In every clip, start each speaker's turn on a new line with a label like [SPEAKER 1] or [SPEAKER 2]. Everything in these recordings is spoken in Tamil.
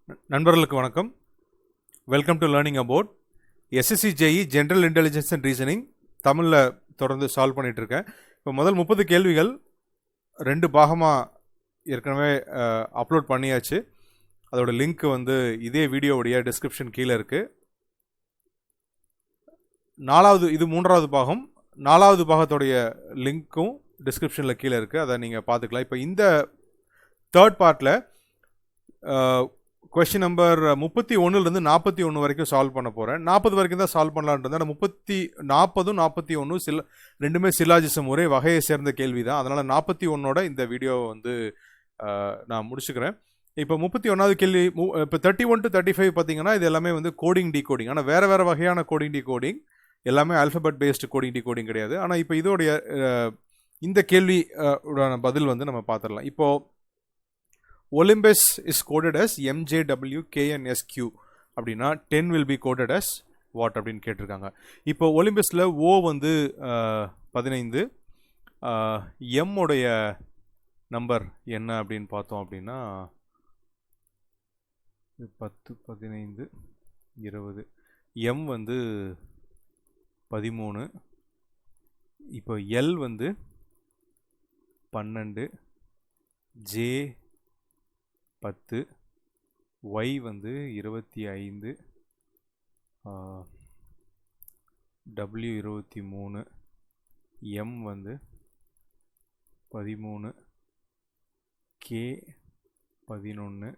[SPEAKER 1] நண்பர்களுக்கு வணக்கம். Welcome to learning about SSC JE general intelligence and reasoning தமிழில் தொடர்ந்து சால்வ் பண்ணிகிட்ருக்கேன். இப்போ முதல் 30 கேள்விகள் 2 பாகமாக ஏற்கனவே அப்லோட் பண்ணியாச்சு. அதோட லிங்க் வந்து இதே வீடியோவுடைய டிஸ்கிரிப்ஷன் கீழே இருக்குது. இது 3வது பாகம். 4வது பாகத்துடைய லிங்க்கும் டிஸ்கிரிப்ஷனில் கீழே இருக்குது, அதை நீங்கள் பார்த்துக்கலாம். இப்போ இந்த 3rd பார்ட்டில் கொஸ்டின் நம்பர் 31லேருந்து 41 வரைக்கும் சால்வ் பண்ண போகிறேன். 40 வரைக்கும் தான் சால்வ் பண்ணலான்ட்டு. 40, 41 ரெண்டுமே சிலாஜிசம் ஒரே வகையை சேர்ந்த கேள்வி தான். அதனால் 41ஓட இந்த வீடியோவை வந்து நான் முடிச்சுக்கிறேன். இப்போ 31வது கேள்வி. இப்போ 31 to 35 பார்த்தீங்கன்னா இது எல்லாமே வந்து கோடிங் டிகோடிங். ஆனால் வேறு வேறு வகையான கோடிங் டிகோடிங், எல்லாமே ஆல்ஃபபெட் பேஸ்டு கோடிங் டிகோடிங் கிடையாது. ஆனால் இப்போ இதோடைய இந்த கேள்வி உடான பதில் வந்து நம்ம பார்த்துடலாம். இப்போது Olympus is coded as MJWKNSQ அப்படின்னா 10 will be coded as what அப்படின்னு கேட்டிருக்காங்க. இப்போ ஒலிம்பஸில் O வந்து 15, M உடைய நம்பர் என்ன அப்படின்னு பார்த்தோம் அப்படின்னா 10, 15, 20. M வந்து 13. இப்போ L வந்து 12, J 10, Y வந்து 25, W 23, M வந்து 13, K 11,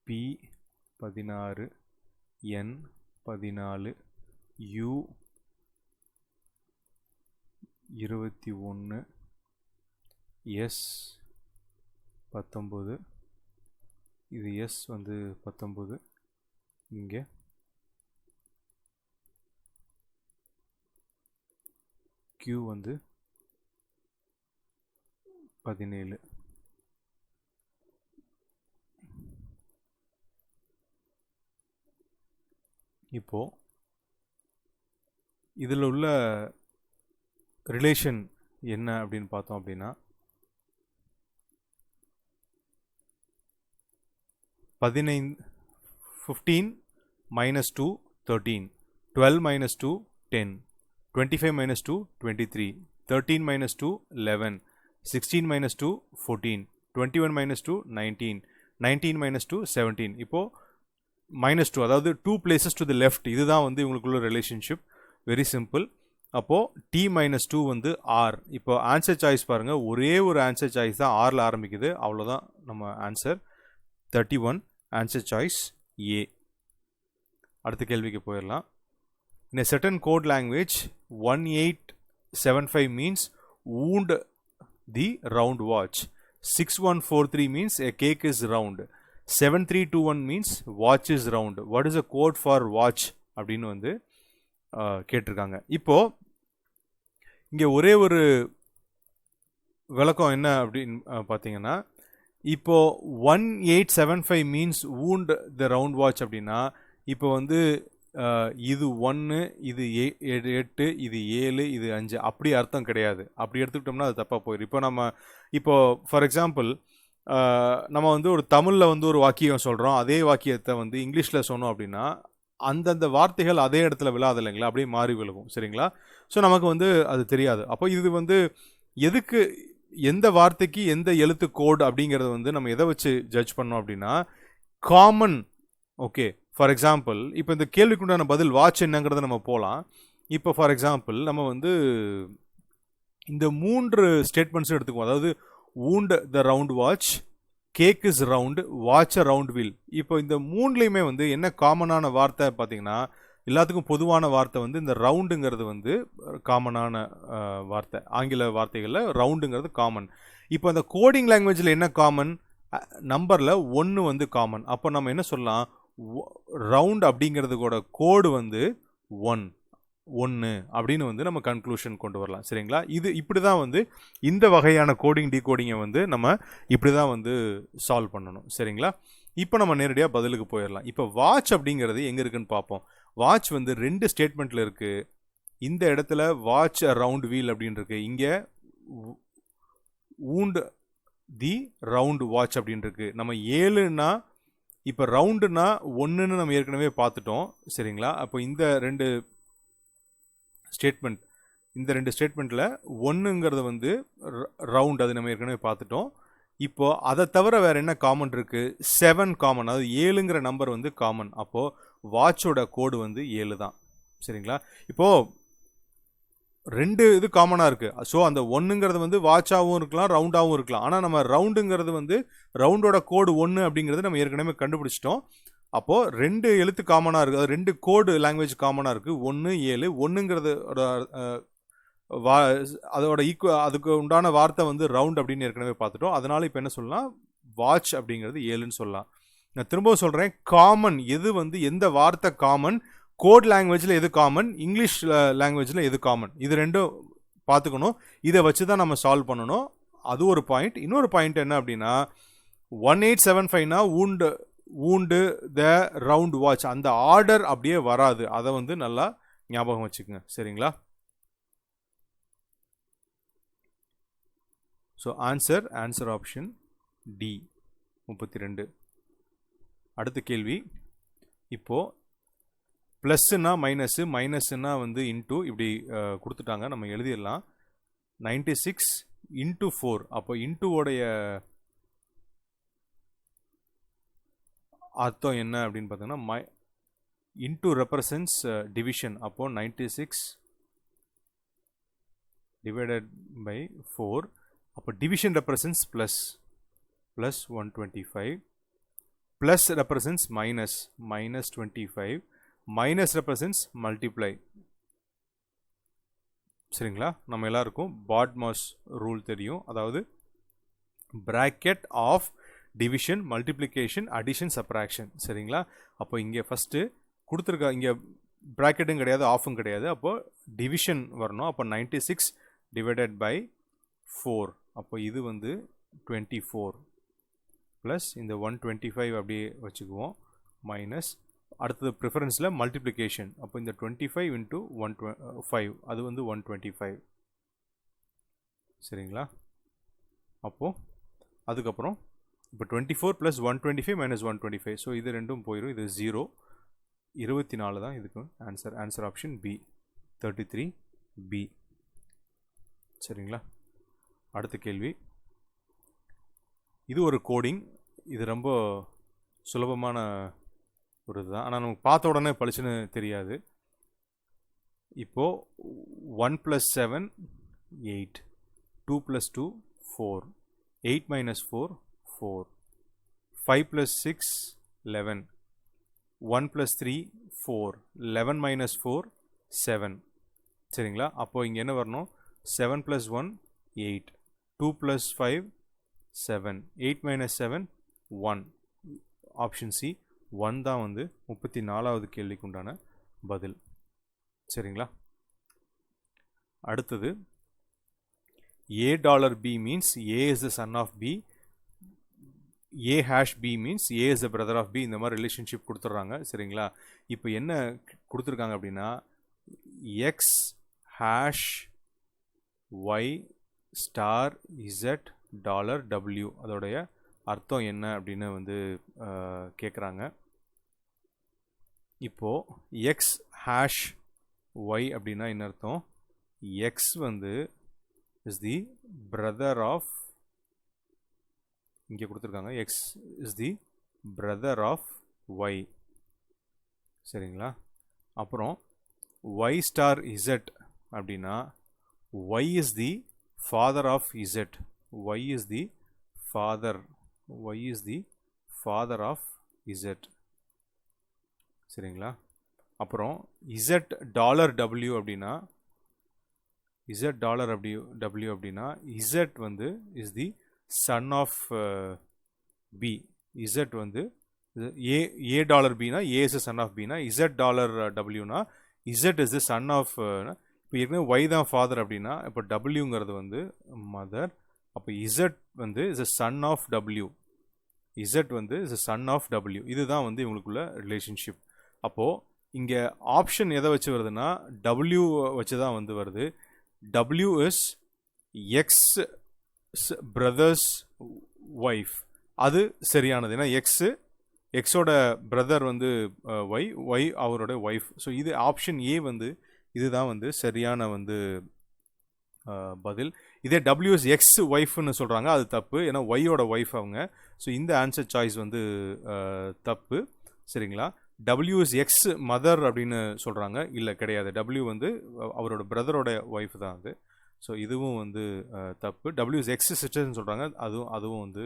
[SPEAKER 1] P 16, N 14, U 21, S 19. இது S வந்து 19. இங்கே Q வந்து 17. இப்போ இதில் உள்ள ரிலேஷன் என்ன அப்படின்னு பார்த்தோம் அப்படின்னா 15 minus 2 13, 12 minus 2 10, 25 minus 2 23, 13 minus 2 11, 16 minus 2 14, 21 minus 2 19, 19 minus 2 17. இப்போ minus 2, அதாவது 2 places to the left, இதுதான் வந்து இவங்களுக்குள்ள ரிலேஷன்ஷிப். Very simple. அப்போது T minus 2 வந்து R. இப்போ ஆன்சர் சாய்ஸ் பாருங்கள், ஒரே ஒரு ஆன்சர் சாய்ஸ் தான் Rல ஆரம்பிக்குது. அவ்வளோதான் நம்ம ஆன்சர் 31. Answer choice A. அடுத்த கேள்விக்கு போயிடலாம். In a certain code language 1875 means wound the round watch. 6143 means a cake is round. 7321 means watch is round. What is a code for watch அப்படின்னு வந்து கேட்டிருக்காங்க. இப்போ இங்கே ஒரே ஒரு விளக்கம் என்ன அப்படின்னு பார்த்தீங்கன்னா, இப்போ 1875 means wound the round watch அப்படின்னா, இப்போ வந்து இது 1, இது 8, இது 7, இது 5 அப்படி அர்த்தம் கிடையாது. அப்படி எடுத்துக்கிட்டோம்னா அது தப்பாக போயிடும். இப்போ ஃபார் எக்ஸாம்பிள் நம்ம வந்து ஒரு தமிழில் வந்து ஒரு வாக்கியம் சொல்கிறோம். அதே வாக்கியத்தை வந்து இங்கிலீஷில் சொன்னோம் அப்படின்னா அந்தந்த வார்த்தைகள் அதே இடத்துல விழாது இல்லைங்களா, அப்படியே மாறி விழுகும். சரிங்களா? ஸோ நமக்கு வந்து அது தெரியாது. அப்போ இது வந்து எதுக்கு, எந்த வார்த்தைக்கு எந்த எழுத்து கோட் அப்படிங்கிறத வந்து நம்ம எதை வச்சு ஜட்ஜ் பண்ணோம் அப்படின்னா காமன். ஓகே, ஃபார் எக்ஸாம்பிள் இப்போ இந்த கேள்விக்குண்டான பதில் வாட்ச் என்னங்கிறத நம்ம போகலாம். இப்போ ஃபார் எக்ஸாம்பிள் நம்ம வந்து இந்த 3 ஸ்டேட்மெண்ட்ஸும் எடுத்துக்குவோம். அதாவது wound the round watch, cake is round, watch a round wheel. இப்போ இந்த 3லையுமே வந்து என்ன காமனான வார்த்தை பார்த்தீங்கன்னா, எல்லாத்துக்கும் பொதுவான வார்த்தை வந்து இந்த ரவுண்டுங்கிறது வந்து காமனான வார்த்தை. ஆங்கில வார்த்தைகளில் ரவுண்டுங்கிறது காமன். இப்போ அந்த கோடிங் லாங்குவேஜில் என்ன காமன்? நம்பரில் 1 வந்து காமன். அப்போ நம்ம என்ன சொல்லலாம், ரவுண்ட் அப்படிங்கிறதுக்கோட கோடு வந்து 1 அப்படின்னு வந்து நம்ம கன்க்ளூஷன் கொண்டு வரலாம். சரிங்களா? இது இப்படி தான் வந்து இந்த வகையான கோடிங் டிகோடிங்கை வந்து நம்ம இப்படி தான் வந்து சால்வ் பண்ணணும். சரிங்களா? இப்போ நம்ம நேரடியாக பதிலுக்கு போயிடலாம். இப்போ வாட்ச் அப்படிங்கிறது எங்கே இருக்குன்னு பார்ப்போம். வாட்ச் வந்து 2 ஸ்டேட்மெண்ட்டில் இருக்குது. இந்த இடத்துல வாட்ச் அ ரவுண்ட் வீல் அப்படின்னு இருக்கு. இங்கே wound தி ரவுண்ட் வாட்ச் அப்படின்னு இருக்கு. நம்ம 7ன்னா இப்போ ரவுண்டுனா ஒன்றுன்னு நம்ம ஏற்கனவே பார்த்துட்டோம் சரிங்களா. அப்போ இந்த ரெண்டு ஸ்டேட்மெண்ட்டில் ஒன்றுங்கிறது வந்து ரவுண்ட், அது நம்ம ஏற்கனவே பார்த்துட்டோம். இப்போது அதை தவிர வேறு என்ன காமன் இருக்குது? 7 காமன், அதாவது 7ங்கிற நம்பர் வந்து காமன். அப்போது வாட்சோட கோடு வந்து 7 தான் சரிங்களா. இப்போது ரெண்டு இது காமனாக இருக்குது. ஸோ அந்த ஒன்றுங்கிறது வந்து வாட்சாகவும் இருக்கலாம், ரவுண்டாகவும் இருக்கலாம். ஆனால் நம்ம ரவுண்டுங்கிறது வந்து ரவுண்டோட கோடு 1 அப்படிங்கிறது நம்ம ஏற்கனவே கண்டுபிடிச்சிட்டோம். அப்போது ரெண்டு எழுத்து காமனாக இருக்குது, அது ரெண்டு கோடு லாங்குவேஜ் காமனாக இருக்குது. 1 7 ஒன்றுங்கிறது அதோட அதுக்கு உண்டான வார்த்தை வந்து ரவுண்ட் அப்படின்னு ஏற்கனவே பார்த்துட்டோம். அதனால இப்போ என்ன சொல்லலாம்? வாட்ச் அப்படிங்கிறது 7ன்னு சொல்லலாம். நான் திரும்பவும் சொல்கிறேன், காமன் எது வந்து எந்த வார்த்தை காமன், கோட் லாங்குவேஜில் எது காமன், இங்கிலீஷ் லாங்குவேஜில் எது காமன், இது ரெண்டும் பார்த்துக்கணும். இதை வச்சு தான் நம்ம சால்வ் பண்ணணும். அது ஒரு பாயிண்ட். இன்னொரு பாயிண்ட் என்ன அப்படின்னா 1875னா ஊண்டு த ரவுண்ட் வாட்ச், அந்த ஆர்டர் அப்படியே வராது. அதை வந்து நல்லா ஞாபகம் வச்சுக்கோங்க சரிங்களா. So answer option D 32. அடுத்த கேள்வி. இப்போது ப்ளஸ்ஸுன்னா மைனஸு, மைனஸ்ன்னா வந்து இன்டூ, இப்படி கொடுத்துட்டாங்க, நம்ம எழுதிடலாம். 96 இன்டூ 4. அப்போ இன்டூவோடைய அர்த்தம் என்ன அப்படின்னு பார்த்தீங்கன்னா இன்டூ ரெப்ரசன்ஸ் டிவிஷன். அப்போது 96 டிவைடட் பை 4. அப்போ division represents plus 125, plus represents minus 25, minus represents multiply சரிங்களா. நம்ம எல்லாருக்கும் பாட்மாஸ் ரூல் தெரியும், அதாவது bracket of division, multiplication, addition, subtraction சரிங்களா. அப்போ இங்கே ஃபஸ்ட்டு கொடுத்துருக்க, இங்கே ப்ராக்கெட்டும் கிடையாது, ஆஃபும் கிடையாது. அப்போது டிவிஷன் வரணும். அப்போ 96 டிவைடட் பை 4. அப்போ இது வந்து 24 ப்ளஸ் இந்த 125 அப்படியே வச்சுக்குவோம், மைனஸ் அடுத்தது ப்ரிஃபரன்ஸில் மல்டிப்ளிகேஷன். அப்போ இந்த 25 இன்ட்டு 125 அது வந்து 125 சரிங்களா. அப்போது அதுக்கப்புறம் இப்போ 24 ப்ளஸ் 125 மைனஸ் 125. ஸோ இது ரெண்டும் போயிடும், இது 0. 24 தான் இதுக்கு ஆன்சர் ஆப்ஷன் பி 33B சரிங்களா. அடுத்த கேள்வி. இது ஒரு கோடிங், இது ரொம்ப சுலபமான ஒரு இதுதான், ஆனால் நமக்கு பார்த்த உடனே பளிச்சுன்னு தெரியாது. இப்போது 1 + 7 8, 2 + 2 4, 8 - 4 4, 5 + 6 11, 1 + 3 4, 11 - 4 7 சரிங்களா. அப்போது இங்கே என்ன வரணும்? 7 + 1 8, 2 + 5 7, 8 - 7 1. ஆப்ஷன் சி 1 தான் வந்து 34வது கேள்விக்கு உண்டான பதில் சரிங்களா. அடுத்தது $A means A is the son of B, A#B means A is the brother of B. இந்த மாதிரி ரிலேஷன்ஷிப் கொடுத்துட்றாங்க சரிங்களா. இப்போ என்ன கொடுத்துருக்காங்க அப்படின்னா X#Y $Z $W, அதோடைய அர்த்தம் என்ன அப்படின்னு வந்து கேட்குறாங்க. இப்போது X#Y அப்படின்னா என்ன அர்த்தம்? X வந்து இஸ் தி பிரதர் ஆஃப், இங்கே கொடுத்துருக்காங்க X is the brother of Y சரிங்களா. அப்புறம் Y*Z அப்படின்னா Y is the father of Z, Y is the father of Z சரிங்களா. அப்புறம் $W அப்படின்னா $W அப்படின்னா Z வந்து is the son of B. Z வந்து $B னா A is the son of B னா $W னா Z is the son of, இப்போ ஏற்கனவே Y தான் ஃபாதர் அப்படின்னா இப்போ டபிள்யூங்கிறது வந்து மதர். அப்போ இசட் வந்து is a son of W, Z வந்து is a son of W. இதுதான் வந்து இவங்களுக்குள்ள ரிலேஷன்ஷிப். அப்போது இங்கே ஆப்ஷன் எதை வச்சு வருதுன்னா டபிள்யூ வச்சு தான் வந்து வருது. W is X brothers wife, அது சரியானது. ஏன்னா எக்ஸு எக்ஸோட பிரதர் வந்து ஒய், ஒய் அவரோட ஒய்ஃப். ஸோ இது ஆப்ஷன் ஏ வந்து இதுதான் வந்து சரியான வந்து பதில். இதே டபிள்யூஎஸ் எக்ஸ் ஒய்ஃப்னு சொல்கிறாங்க, அது தப்பு. ஏன்னா ஒய்யோட ஒய்ஃப் அவங்க. ஸோ இந்த ஆன்சர் சாய்ஸ் வந்து தப்பு. சரிங்களா? டபிள்யூஎஸ் எக்ஸ் மதர் அப்படின்னு சொல்கிறாங்க, இல்லை கிடையாது. டபிள்யூ வந்து அவரோட பிரதரோட ஒய்ஃப் தான் அது. ஸோ இதுவும் வந்து தப்பு. டபிள்யூஎஸ் எக்ஸ் சிஸ்டர்னு சொல்கிறாங்க, அதுவும் வந்து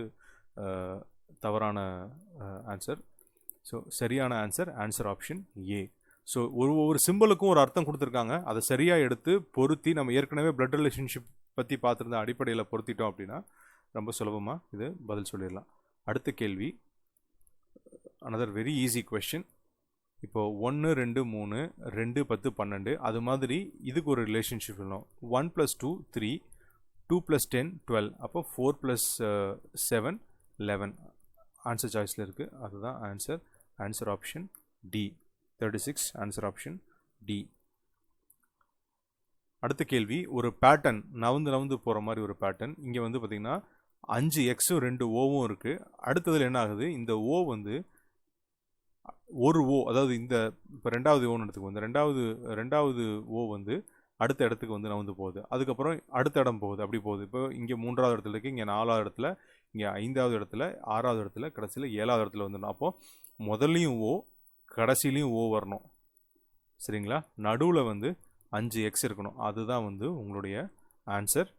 [SPEAKER 1] தவறான ஆன்சர். ஸோ சரியான ஆன்சர் ஆப்ஷன் ஏ. ஸோ ஒவ்வொரு சிம்பிளுக்கும் ஒரு அர்த்தம் கொடுத்துருக்காங்க, அதை சரியாக எடுத்து பொருத்தி நம்ம ஏற்கனவே பிளட் ரிலேஷன்ஷிப் பற்றி பார்த்துருந்த அடிப்படையில் பொருத்திட்டோம் அப்படின்னா ரொம்ப சுலபமாக இது பதில் சொல்லிடலாம். அடுத்த கேள்வி, another வெரி ஈஸி கொஸ்டின். இப்போது 1 2 3 2 10 12 அது மாதிரி இதுக்கு ஒரு ரிலேஷன்ஷிப் சொல்லணும். 1 + 2 3, 2 + 10 12, அப்போ 4 + 7 11 ஆன்சர் சாய்ஸில் இருக்குது. அதுதான் answer option D. 36 answer option D. அடுத்த கேள்வி, ஒரு பேட்டர்ன் நவுந்து போகிற மாதிரி ஒரு பேட்டர்ன். இங்கே வந்து பார்த்திங்கன்னா 5 எக்ஸும் 2 ஓவும் இருக்குது. அடுத்ததில் என்ன ஆகுது, இந்த ஓ வந்து ஒரு ஓ, அதாவது இந்த இப்போ ரெண்டாவது ஓன்னு எடுத்துக்கோ, இந்த ரெண்டாவது ஓ வந்து அடுத்த இடத்துக்கு வந்து நவுந்து போகுது. அதுக்கப்புறம் அடுத்த இடம் போகுது, அப்படி போகுது. இப்போ இங்கே 3வது இடத்துல இருக்குது, இங்கே 4வது இடத்துல, இங்கே 5வது இடத்துல, 6வது இடத்துல, கடைசியில் 7வது இடத்துல வந்துடணும். அப்போது முதல்லையும் ஓ, கடைசிலையும் ஓ வரணும். சரிங்களா? நடுவில் வந்து 5 எக்ஸ் இருக்கணும். அதுதான் வந்து உங்களுடைய ஆன்சர்.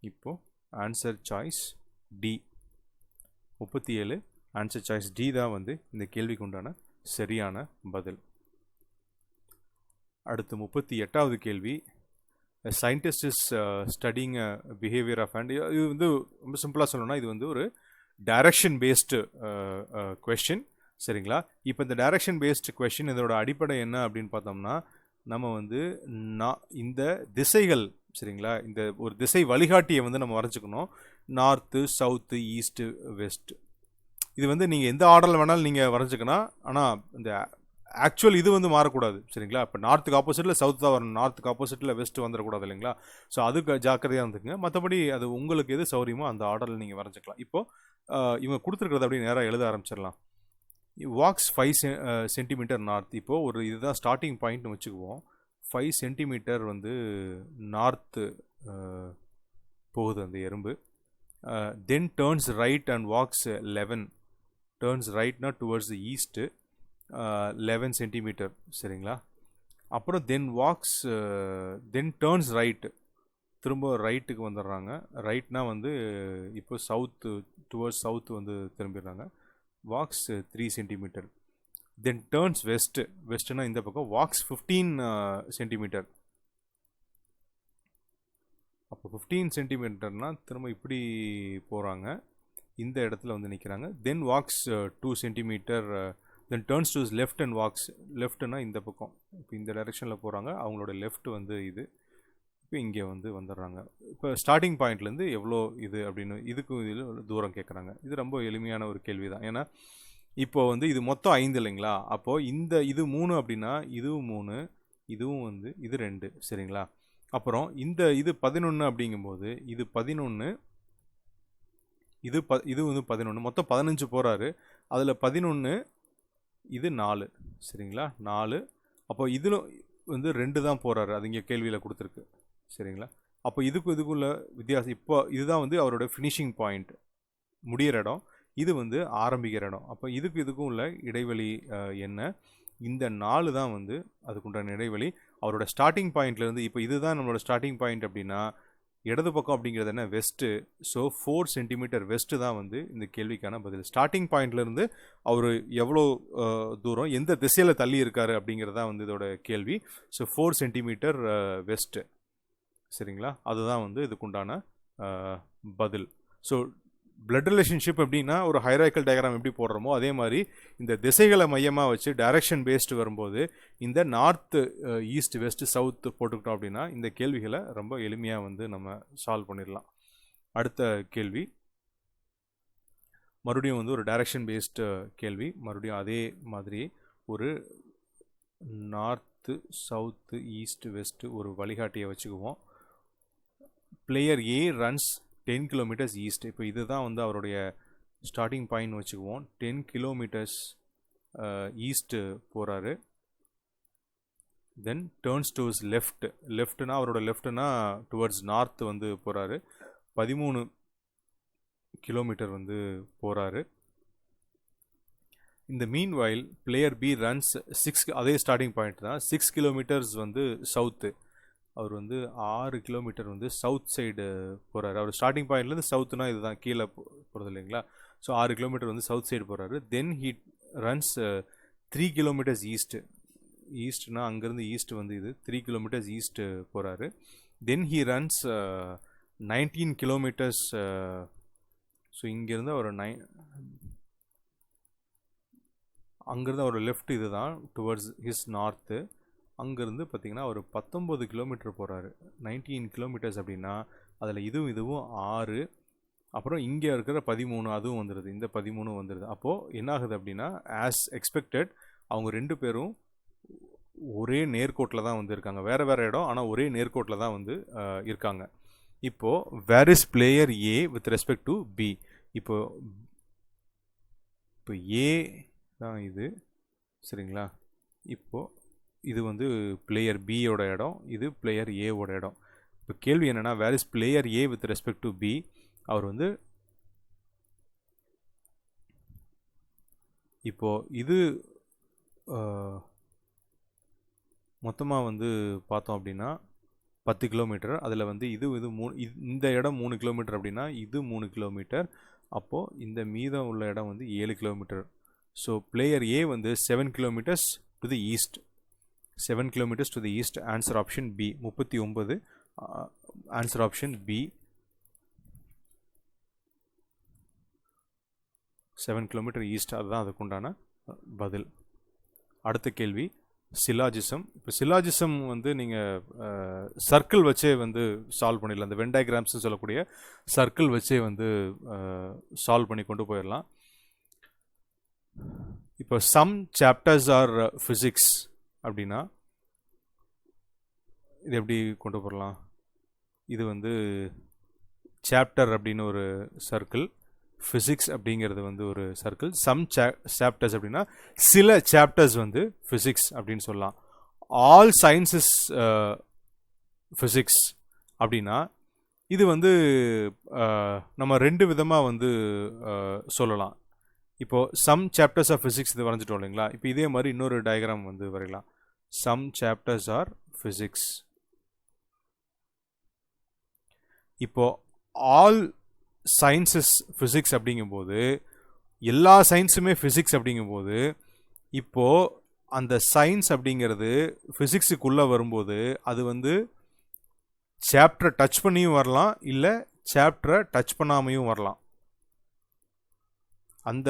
[SPEAKER 1] இப்போது answer choice D. 37 answer choice D தான் வந்து இந்த கேள்விக்கு உண்டான சரியான பதில். அடுத்து 38வது கேள்வி, scientist is studying behaviour of ant. இது வந்து ரொம்ப சிம்பிளாக சொல்லணும்னா இது வந்து ஒரு டைரக்ஷன் பேஸ்டு கொஸ்டின். சரிங்களா? இப்போ இந்த டைரக்ஷன் பேஸ்டு கொஸ்டின் இதோட அடிப்படை என்ன அப்படின்னு பார்த்தோம்னா, நம்ம வந்து இந்த திசைகள், சரிங்களா, இந்த ஒரு திசை வழிகாட்டியை வந்து நம்ம வரைஞ்சிக்கணும். North, south, east, west. இது வந்து நீங்கள் எந்த ஆர்டரில் வேணாலும் நீங்கள் வரைஞ்சிக்கணும். ஆனால் இந்த ஆக்சுவல் இது வந்து மாறக்கூடாது. சரிங்களா? இப்போ நார்த்துக்கு ஆப்போசிட்டில் சவுத் தான் வரணும், நார்த்துக்கு ஆப்போசிட்டில் வெஸ்ட் வந்துடக்கூடாது இல்லைங்களா? ஸோ அதுக்கு ஜாக்கிரதையாக இருந்துக்குங்க. மற்றபடி அது உங்களுக்கு எது சௌரியமோ அந்த ஆர்டரில் நீங்கள் வரைஞ்சிக்கலாம். இப்போது இவங்க கொடுத்துருக்கிறத அப்படி நேராக எழுத ஆரம்பிச்சிடலாம். Walks 5 centimetre north. இப்போது ஒரு இதுதான் ஸ்டார்டிங் பாயிண்ட்னு வச்சுக்குவோம். 5 சென்டிமீட்டர் வந்து நார்த்து போகுது அந்த எறும்பு. Then turns right and walks 11. Turns ரைட்னா டுவர்ட்ஸ் தி ஈஸ்ட்டு, 11 சென்டிமீட்டர். சரிங்களா? அப்புறம் தென் டேர்ன்ஸ் ரைட்டு, திரும்ப ரைட்டுக்கு வந்துடுறாங்க. ரைட்னா வந்து இப்போ சவுத்து, டுவர்ட்ஸ் சவுத்து வந்து திரும்பிடுறாங்க. Walks 3 centimetre. தென் டேர்ன்ஸ் வெஸ்ட்னா இந்த பக்கம், வாக்ஸ் 15 சென்டிமீட்டர். அப்போ 15 சென்டிமீட்டர்னால் திரும்ப இப்படி போகிறாங்க, இந்த இடத்துல வந்து நிற்கிறாங்க. Then walks 2 centimetre. Then turns to left and walks, லெஃப்ட்னா இந்த பக்கம், இப்போ இந்த டைரெக்ஷனில் போகிறாங்க. அவங்களோட லெஃப்ட் வந்து இது. இப்போ இங்கே வந்து வந்துடுறாங்க. இப்போ ஸ்டார்டிங் பாயிண்ட்லேருந்து எவ்வளோ இது அப்படின்னு இதுக்கும் இதில் தூரம் கேட்குறாங்க. இது ரொம்ப எளிமையான ஒரு கேள்வி தான். ஏன்னா இப்போது வந்து இது மொத்தம் 5 இல்லைங்களா? அப்போது இது 3 அப்படின்னா இதுவும் 3, இதுவும் வந்து இது 2. சரிங்களா? அப்புறம் இது 11 அப்படிங்கும்போது இது 11, இது வந்து 11, மொத்தம் 15 போகிறாரு. அதில் 11, இது 4. சரிங்களா? 4. அப்போ இதில் வந்து 2 தான் போகிறாரு, அது இங்கே கேள்வியில் கொடுத்துருக்கு. சரிங்களா? அப்போ இதுக்குள்ள வித்தியாசம். இப்போ இதுதான் வந்து அவரோட ஃபினிஷிங் பாயிண்ட், முடிகிற இடம். இது வந்து ஆரம்பிக்கிற இடம். அப்போ இதுக்கும் உள்ள இடைவெளி என்ன? இந்த 4 தான் வந்து அதுக்குண்டான இடைவெளி. அவரோட ஸ்டார்டிங் பாயிண்ட்லேருந்து, இப்போ இதுதான் நம்மளோட ஸ்டார்டிங் பாயிண்ட் அப்படின்னா இடது பக்கம் அப்படிங்கிறது என்ன? வெஸ்ட்டு. ஸோ 4 சென்டிமீட்டர் வெஸ்ட்டு தான் வந்து இந்த கேள்விக்கான பதில். ஸ்டார்டிங் பாயிண்ட்லேருந்து அவர் எவ்வளோ தூரம் எந்த திசையில் தள்ளி இருக்காரு அப்படிங்கிறது தான் வந்து இதோட கேள்வி. So 4 centimetre west. சரிங்களா? அதுதான் வந்து இதுக்குண்டான பதில். ஸோ பிளட் ரிலேஷன்ஷிப் எப்படின்னா ஒரு ஹைரார்க்கியல் டயக்ராம் எப்படி போடுறோமோ அதே மாதிரி இந்த திசைகளை மையமாக வச்சு டைரக்ஷன் பேஸ்டு வரும்போது இந்த நார்த்து, ஈஸ்ட், வெஸ்ட், சவுத் போட்டுக்கிட்டோம் அப்படின்னா இந்த கேள்விகளை ரொம்ப எளிமையாக வந்து நம்ம சால்வ் பண்ணிடலாம். அடுத்த கேள்வி மறுபடியும் வந்து ஒரு டைரக்ஷன் பேஸ்டு கேள்வி. மறுபடியும் அதே மாதிரி ஒரு நார்த்து, சவுத்து, ஈஸ்ட், வெஸ்ட்டு ஒரு வழிகாட்டியை வச்சுக்குவோம். பிளேயர் ஏ ரன்ஸ் 10 கிலோமீட்டர்ஸ் ஈஸ்ட். இப்போ இதுதான் வந்து அவருடைய ஸ்டார்டிங் பாயிண்ட் வச்சுக்குவோம். 10 கிலோமீட்டர்ஸ் ஈஸ்ட்டு போகிறாரு. தென் டேர்ன்ஸ் டுவர்ட்ஸ் லெஃப்ட்னா அவரோட லெஃப்ட்னா டுவர்ட்ஸ் நார்த் வந்து போகிறாரு. 13 கிலோமீட்டர் வந்து போகிறாரு. இந்த மீன் வைல் பிளேயர் பி ரன்ஸ் 6, அதே ஸ்டார்டிங் பாயிண்ட் தான், 6 கிலோமீட்டர்ஸ் வந்து சவுத்து. அவர் வந்து 6 கிலோமீட்டர் வந்து சவுத் சைடு போகிறாரு. அவர் ஸ்டார்டிங் பாயிண்ட்லேருந்து சவுத்துனா இதுதான் கீழே போகிறது இல்லைங்களா. ஸோ 6 கிலோமீட்டர் வந்து சவுத் சைடு போகிறாரு. தென் ஹீ ரன்ஸ் 3 கிலோமீட்டர்ஸ் ஈஸ்ட்னா அங்கேருந்து ஈஸ்ட் வந்து இது 3 கிலோமீட்டர்ஸ் ஈஸ்ட் போகிறாரு. தென் ஹீ ரன்ஸ் 19 கிலோமீட்டர்ஸ். ஸோ இங்கேருந்து அவர் அங்கேருந்து அவர் லெஃப்ட் இது தான் டுவர்ட்ஸ் ஹிஸ் நார்த்து. அங்கேருந்து பார்த்திங்கன்னா அவர் 19 கிலோமீட்டர் போகிறாரு. 19 கிலோமீட்டர்ஸ் அப்படின்னா அதில் இதுவும் 6, அப்புறம் இங்கே இருக்கிற 13 அதுவும் வந்துடுது, இந்த 13 வந்துடுது. அப்போது என்ன ஆகுது அப்படின்னா ஆஸ் எக்ஸ்பெக்டட் அவங்க 2 பேரும் ஒரே நேர்கோட்டில் தான் வந்து இருக்காங்க. வேறு இடம், ஆனால் ஒரே நேர்கோட்டில் தான் வந்து இருக்காங்க. இப்போது where is player A with respect to B. இப்போ ஏ தான் இது, சரிங்களா. இப்போது இது வந்து பிளேயர் பியோட இடம், இது பிளேயர் ஏவோட இடம். இப்போ கேள்வி என்னென்னா where is player A with respect to B. அவர் வந்து இப்போது இது மொத்தமாக வந்து பார்த்தோம் அப்படின்னா 10 கிலோமீட்டர். அதில் வந்து இது 3, இந்த இடம் 3 கிலோமீட்டர் அப்படின்னா இது 3 கிலோமீட்டர். அப்போது இந்த மீதம் உள்ள இடம் வந்து 7 கிலோமீட்டர். ஸோ பிளேயர் ஏ வந்து 7 kilometres to the east. 7 kilometers to the east. Answer option B. 39. Answer option B. 7 kilometer east. அதுதான் அதுக்குண்டான பதில். அடுத்த கேள்வி சிலாஜிசம். இப்போ சிலாஜிசம் வந்து நீங்கள் சர்க்கிள் வச்சே வந்து சால்வ் பண்ணிடலாம். இந்த வென் டயக்ராம்ஸ்னு சொல்லக்கூடிய சர்க்கிள் வச்சே வந்து சால்வ் பண்ணி கொண்டு போயிடலாம். இப்போ சம் சாப்டர்ஸ் ஆர் ஃபிசிக்ஸ் அப்படின்னா இது எப்படி கொண்டு போகலாம். இது வந்து சாப்டர் அப்படின்னு ஒரு சர்க்கிள், ஃபிசிக்ஸ் அப்படிங்கிறது வந்து ஒரு சர்க்கிள். சம் சாப்டர்ஸ் அப்படின்னா சில சாப்டர்ஸ் வந்து ஃபிசிக்ஸ் அப்படின்னு சொல்லலாம். ஆல் சயின்ஸஸ் ஃபிசிக்ஸ் அப்படின்னா இது வந்து நம்ம 2 விதமாக வந்து சொல்லலாம். இப்போது சம் சாப்டர்ஸ் ஆஃப் ஃபிசிக்ஸ் இது வரைஞ்சிட்டோம் இல்லைங்களா. இப்போ இதே மாதிரி இன்னொரு டயக்ராம் வந்து வரையலாம். Some chapters are physics. இப்போது ஆல் சயின்ஸஸ் ஃபிசிக்ஸ் அப்படிங்கும்போது எல்லா சயின்ஸுமே ஃபிசிக்ஸ் அப்படிங்கும்போது இப்போது அந்த சயின்ஸ் அப்படிங்கிறது ஃபிசிக்ஸுக்குள்ளே வரும்போது அது வந்து சாப்டரை டச் பண்ணியும் வரலாம், இல்லை சாப்டரை டச் பண்ணாமையும் வரலாம். அந்த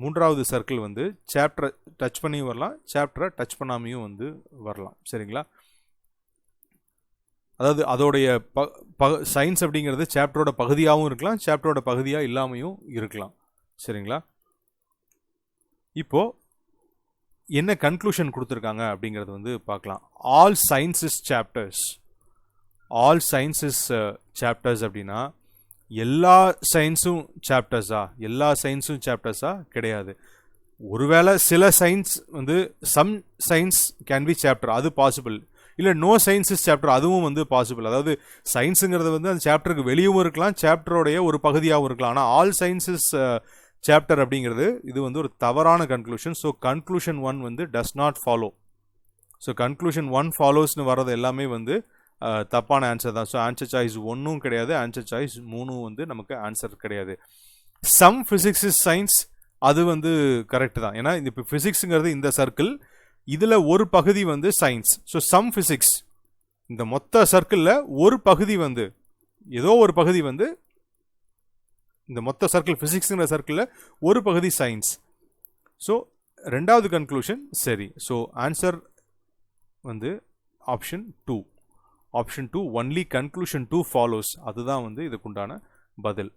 [SPEAKER 1] 3வது சர்க்கிள் வந்து சாப்டரை டச் பண்ணியும் வரலாம், சாப்டரை டச் பண்ணாமையும் வந்து வரலாம், சரிங்களா. அதாவது அதோடைய சயின்ஸ் அப்படிங்கிறது சாப்டரோட பகுதியாகவும் இருக்கலாம், சாப்டரோட பகுதியாக இல்லாமையும் இருக்கலாம், சரிங்களா. இப்போது என்ன கன்க்ளூஷன் கொடுத்துருக்காங்க அப்படிங்கிறது வந்து பார்க்கலாம். All sciences chapters, all sciences chapters அப்படின்னா எல்லா சயின்ஸும் சாப்டர்ஸா, எல்லா சயின்ஸும் சாப்டர்ஸா கிடையாது. ஒருவேளை சில சயின்ஸ் வந்து some science can be chapter, அது பாசிபிள். இல்லை நோ சயின்ஸஸ் சாப்டர், அதுவும் வந்து பாசிபிள். அதாவது சயின்ஸுங்கிறது வந்து அந்த சாப்டருக்கு வெளியும் இருக்கலாம், சாப்டரோடைய ஒரு பகுதியாகவும் இருக்கலாம். ஆனால் ஆல் சயின்ஸஸ் சாப்டர் அப்படிங்கிறது இது வந்து ஒரு தவறான கன்க்ளூஷன். ஸோ கன்க்ளூஷன் 1 வந்து does not follow. So conclusion 1 ஃபாலோஸ்னு வர்றது எல்லாமே வந்து தப்பான ஆன்சர் தான். ஸோ ஆன்சர் சாய்ஸ் 1ம் கிடையாது, ஆன்சர் சாய்ஸ் 3ம் வந்து நமக்கு ஆன்சர் கிடையாது. சம் ஃபிசிக்ஸ் இஸ் சயின்ஸ், அது வந்து கரெக்ட் தான். ஏன்னா இப்போ ஃபிசிக்ஸுங்கிறது இந்த சர்க்கிள், இதில் ஒரு பகுதி வந்து சயின்ஸ். ஸோ சம் ஃபிசிக்ஸ், இந்த மொத்த சர்க்கிளில் ஒரு பகுதி வந்து ஏதோ ஒரு பகுதி வந்து இந்த மொத்த சர்க்கிள் ஃபிசிக்ஸுங்கிற சர்க்கிளில் ஒரு பகுதி சயின்ஸ். ஸோ 2வது கன்க்ளூஷன் சரி. ஸோ ஆன்சர் வந்து option 2. Option 2 only conclusion 2 follows, அதுதான் வந்து இதுக்குண்டான பதில்.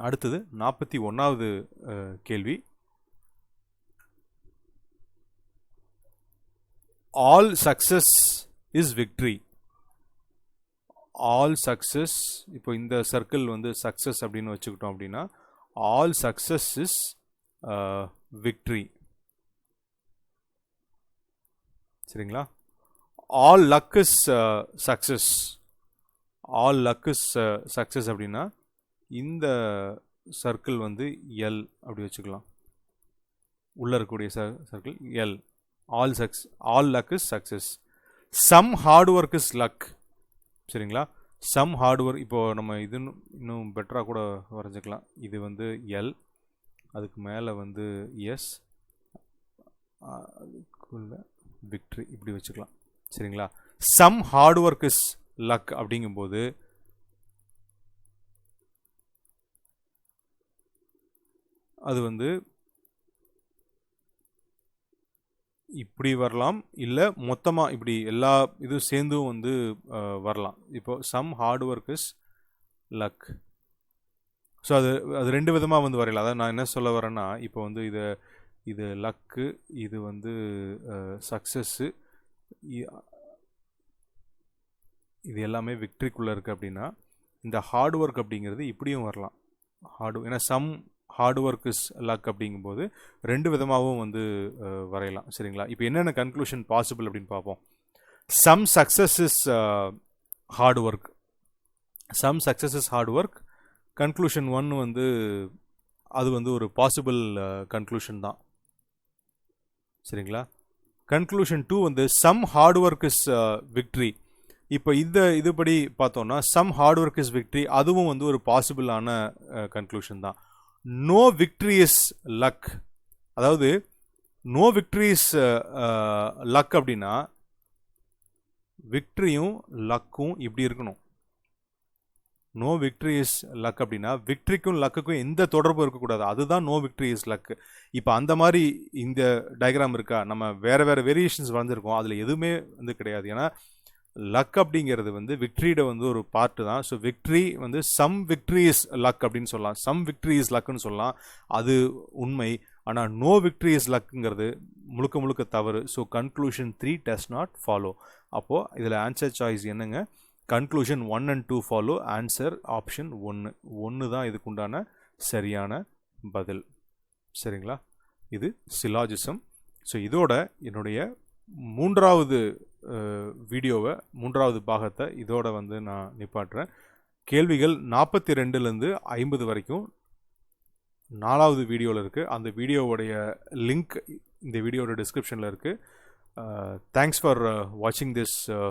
[SPEAKER 1] அடுத்தது 41வது கேள்வி. All success is victory. All success, இப்போ இந்த சர்க்கிள் வந்து சக்சஸ் அப்படின்னு வச்சுக்கிட்டோம் அப்படின்னா ஆல் சக்ஸஸ் இஸ் விக்ட்ரி. சரிங்களா? All luck is success. All luck is success அப்படின்னா இந்த சர்க்கிள் வந்து எல் அப்படி வச்சுக்கலாம். உள்ள இருக்கக்கூடிய circle L. All luck is success. Some hard work is luck. சரிங்களா? சம் ஹார்ட் ஒர்க், இப்போது நம்ம இது இன்னும் பெட்டராக கூட வரைஞ்சிக்கலாம். இது வந்து எல், அதுக்கு மேலே வந்து எஸ், அதுக்குள்ள விக்ட்ரி இப்படி வச்சுக்கலாம். சரிங்களா? Some hard work is luck அப்படிங்கும்போது அது வந்து இப்படி வரலாம், இல்லை மொத்தமாக இப்படி எல்லா இதுவும் சேர்ந்தும் வந்து வரலாம். இப்போ some hard work is luck. So அது ரெண்டு விதமாக வந்து வரையலாம். அதாவது நான் என்ன சொல்ல வரேன்னா, இப்போ வந்து இது லக்கு, இது வந்து சக்ஸஸ்ஸு, இது எல்லாமே விக்ட்ரிக்குள்ளே இருக்குது. அப்படின்னா இந்த ஹார்ட் ஒர்க் அப்படிங்கிறது இப்படியும் வரலாம். ஏன்னா some hard work is luck அப்படிங்கும்போது ரெண்டு விதமாகவும் வந்து வரையலாம். சரிங்களா? இப்போ என்னென்ன கன்க்ளூஷன் பாசிபிள் அப்படின்னு பார்ப்போம். Some success is hard work. Some success is hard work. Conclusion 1 வந்து அது வந்து ஒரு பாசிபிள் கன்க்ளூஷன் தான். சரிங்களா? கன்க்ளூஷன் 2 வந்து some hard work is victory. இப்போ இதுபடி பார்த்தோம்னா some hard work is victory, அதுவும் வந்து ஒரு பாசிபிளான கன்க்ளூஷன் தான். No victory is luck. அதாவது நோ விக்ட்ரி இஸ் லக் அப்படின்னா விக்ட்ரியும் லக்கும் இப்படி இருக்கணும். நோ விக்ட்ரி இஸ் லக் அப்படின்னா விக்ட்ரிக்கும் லக்குக்கும் எந்த தொடர்பும் இருக்கக்கூடாது. அதுதான் நோ விக்ட்ரி இஸ் லக். இப்போ அந்த மாதிரி இந்த டயக்ராம் இருக்கா, நம்ம வேறு வேரியேஷன்ஸ் வந்திருக்கோம், அதில் எதுவுமே வந்து கிடையாது. ஏன்னா லக் அப்படிங்கிறது வந்து விக்ட்ரியோட வந்து ஒரு பார்ட்டு தான். ஸோ விக்ட்ரி வந்து சம் விக்ட்ரி இஸ் லக் அப்படின்னு சொல்லலாம், சம் விக்ட்ரி இஸ் லக்குன்னு சொல்லலாம், அது உண்மை. ஆனால் நோ விக்ட்ரி இஸ் லக்குங்கிறது முழுக்க தவறு. So conclusion 3 does not follow. அப்போது இதில் ஆன்சர் சாய்ஸ் என்னங்க? Conclusion 1 and 2 follow. Answer option 1 தான் இதுக்குண்டான சரியான பதில். சரிங்களா? இது சிலாஜிசம். ஸோ இதோட என்னுடைய மூன்றாவது வீடியோவை, மூன்றாவது பாகத்தை இதோட வந்து நான் நிப்பாட்டுறேன். கேள்விகள் 42லேருந்து 50 வரைக்கும் 4வது வீடியோவில் இருக்குது. அந்த வீடியோவுடைய லிங்க் இந்த வீடியோட டிஸ்கிரிப்ஷனில் இருக்குது. தேங்க்ஸ் ஃபார் வாட்சிங் திஸ்